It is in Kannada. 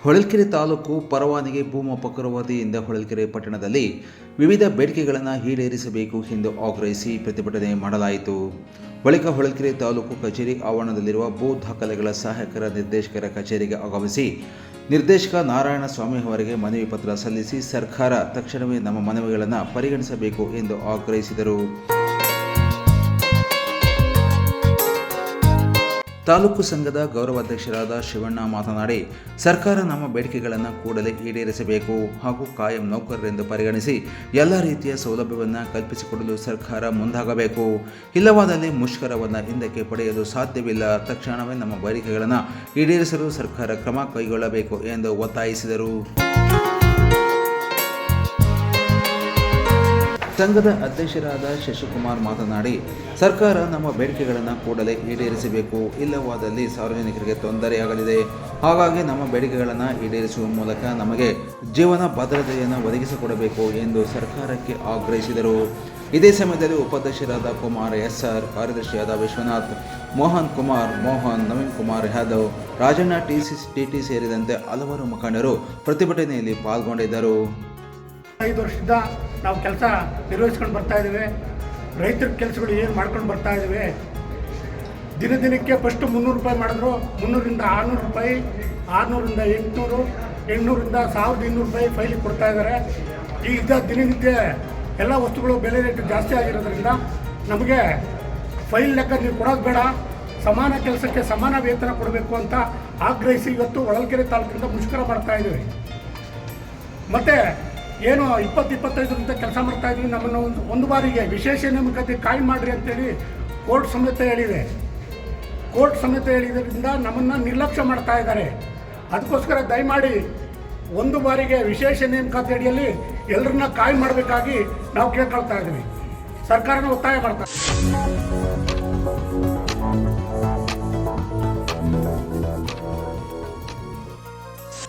ಹೊಳಲ್ಕೆರೆ ತಾಲೂಕು ಪರವಾನಗಿ ಭೂಮಾಪಕರ ವತಿಯಿಂದ ಹೊಳಲ್ಕೆರೆ ಪಟ್ಟಣದಲ್ಲಿ ವಿವಿಧ ಬೇಡಿಕೆಗಳನ್ನು ಈಡೇರಿಸಬೇಕು ಎಂದು ಆಗ್ರಹಿಸಿ ಪ್ರತಿಭಟನೆ ಮಾಡಲಾಯಿತು. ಬಳಿಕ ಹೊಳಲ್ಕೆರೆ ತಾಲೂಕು ಕಚೇರಿ ಆವರಣದಲ್ಲಿರುವ ಭೂ ದಾಖಲೆಗಳ ಸಹಾಯಕ ನಿರ್ದೇಶಕರ ಕಚೇರಿಗೆ ಆಗಮಿಸಿ ನಿರ್ದೇಶಕ ನಾರಾಯಣಸ್ವಾಮಿ ಅವರಿಗೆ ಮನವಿ ಪತ್ರ ಸಲ್ಲಿಸಿ ಸರ್ಕಾರ ತಕ್ಷಣವೇ ನಮ್ಮ ಮನವಿಗಳನ್ನು ಪರಿಗಣಿಸಬೇಕು ಎಂದು ಆಗ್ರಹಿಸಿದರು. ತಾಲೂಕು ಸಂಘದ ಗೌರವಾಧ್ಯಕ್ಷರಾದ ಶಿವಣ್ಣ ಮಾತನಾಡಿ, ಸರ್ಕಾರ ನಮ್ಮ ಬೇಡಿಕೆಗಳನ್ನು ಕೂಡಲೇ ಈಡೇರಿಸಬೇಕು ಹಾಗೂ ಕಾಯಂ ನೌಕರರೆಂದು ಪರಿಗಣಿಸಿ ಎಲ್ಲ ರೀತಿಯ ಸೌಲಭ್ಯವನ್ನು ಕಲ್ಪಿಸಿಕೊಡಲು ಸರ್ಕಾರ ಮುಂದಾಗಬೇಕು. ಇಲ್ಲವಾದಲ್ಲಿ ಮುಷ್ಕರವನ್ನು ಹಿಂದಕ್ಕೆ ಪಡೆಯಲು ಸಾಧ್ಯವಿಲ್ಲ. ತಕ್ಷಣವೇ ನಮ್ಮ ಬೇಡಿಕೆಗಳನ್ನು ಈಡೇರಿಸಲು ಸರ್ಕಾರ ಕ್ರಮ ಕೈಗೊಳ್ಳಬೇಕು ಎಂದು ಒತ್ತಾಯಿಸಿದರು. ಸಂಘದ ಅಧ್ಯಕ್ಷರಾದ ಶಶಿಕುಮಾರ್ ಮಾತನಾಡಿ, ಸರ್ಕಾರ ನಮ್ಮ ಬೇಡಿಕೆಗಳನ್ನು ಕೂಡಲೇ ಈಡೇರಿಸಬೇಕು. ಇಲ್ಲವಾದಲ್ಲಿ ಸಾರ್ವಜನಿಕರಿಗೆ ತೊಂದರೆಯಾಗಲಿದೆ. ಹಾಗಾಗಿ ನಮ್ಮ ಬೇಡಿಕೆಗಳನ್ನು ಈಡೇರಿಸುವ ಮೂಲಕ ನಮಗೆ ಜೀವನ ಭದ್ರತೆಯನ್ನು ಒದಗಿಸಿಕೊಡಬೇಕು ಎಂದು ಸರ್ಕಾರಕ್ಕೆ ಆಗ್ರಹಿಸಿದರು. ಇದೇ ಸಮಯದಲ್ಲಿ ಉಪಾಧ್ಯಕ್ಷರಾದ ಕುಮಾರ್ ಎಸ್ಆರ್, ಕಾರ್ಯದರ್ಶಿಯಾದ ವಿಶ್ವನಾಥ್, ಮೋಹನ್ ಕುಮಾರ್, ಮೋಹನ್, ನವೀನ್ ಕುಮಾರ್ ಯಾದವ್, ರಾಜಣ್ಣ ಟಿಟಿ ಸೇರಿದಂತೆ ಹಲವಾರು ಮುಖಂಡರು ಪ್ರತಿಭಟನೆಯಲ್ಲಿ ಪಾಲ್ಗೊಂಡಿದ್ದರು. 5 ವರ್ಷದಿಂದ ನಾವು ಕೆಲಸ ನಿರ್ವಹಿಸ್ಕೊಂಡು ಬರ್ತಾ ಇದ್ದೇವೆ. ರೈತರ ಕೆಲಸಗಳು ಏನು ಮಾಡ್ಕೊಂಡು ಬರ್ತಾ ಇದ್ದೇವೆ. ದಿನಕ್ಕೆ ಫಸ್ಟ್ 300 ರೂಪಾಯಿ ಮಾಡಿದ್ರು, 300ರಿಂದ 600 ರೂಪಾಯಿ, 600ರಿಂದ 800, 800ರಿಂದ 1200 ರೂಪಾಯಿ ಫೈಲಿಗೆ ಕೊಡ್ತಾ ಇದ್ದಾರೆ. ಈಗ ದಿನನಿತ್ಯ ಎಲ್ಲ ವಸ್ತುಗಳು ಬೆಲೆ ರೇಟ್ ಜಾಸ್ತಿ ಆಗಿರೋದ್ರಿಂದ ನಮಗೆ ಫೈಲ್ ಲೆಕ್ಕ ನೀವು ಕೊಡೋದು ಬೇಡ, ಸಮಾನ ಕೆಲಸಕ್ಕೆ ಸಮಾನ ವೇತನ ಕೊಡಬೇಕು ಅಂತ ಆಗ್ರಹಿಸಿ ಇವತ್ತು ಹೊಳಲ್ಕೆರೆ ತಾಲೂಕಿನಿಂದ ಮುಷ್ಕರ ಮಾಡ್ತಾ ಇದ್ದೀವಿ. ಮತ್ತು ಏನು 20-25ರಿಂದ ಕೆಲಸ ಮಾಡ್ತಾ ಇದ್ವಿ. ನಮ್ಮನ್ನು ಒಂದು ಬಾರಿಗೆ ವಿಶೇಷ ನೇಮಕಾತಿ ಕಾಯ್ದು ಮಾಡಿರಿ ಅಂತೇಳಿ ಕೋರ್ಟ್ ಸಮೇತ ಹೇಳಿದ್ರಿಂದ ನಮ್ಮನ್ನು ನಿರ್ಲಕ್ಷ್ಯ ಮಾಡ್ತಾ ಇದ್ದಾರೆ. ಅದಕ್ಕೋಸ್ಕರ ದಯಮಾಡಿ ಒಂದು ಬಾರಿಗೆ ವಿಶೇಷ ನೇಮಕಾತಿ ಅಡಿಯಲ್ಲಿ ಎಲ್ಲರನ್ನ ಕಾಯ್ದು ಮಾಡಬೇಕಾಗಿ ನಾವು ಕೇಳ್ಕೊಳ್ತಾ ಇದ್ದೀವಿ. ಸರ್ಕಾರನ ಒತ್ತಾಯ ಮಾಡ್ತಾ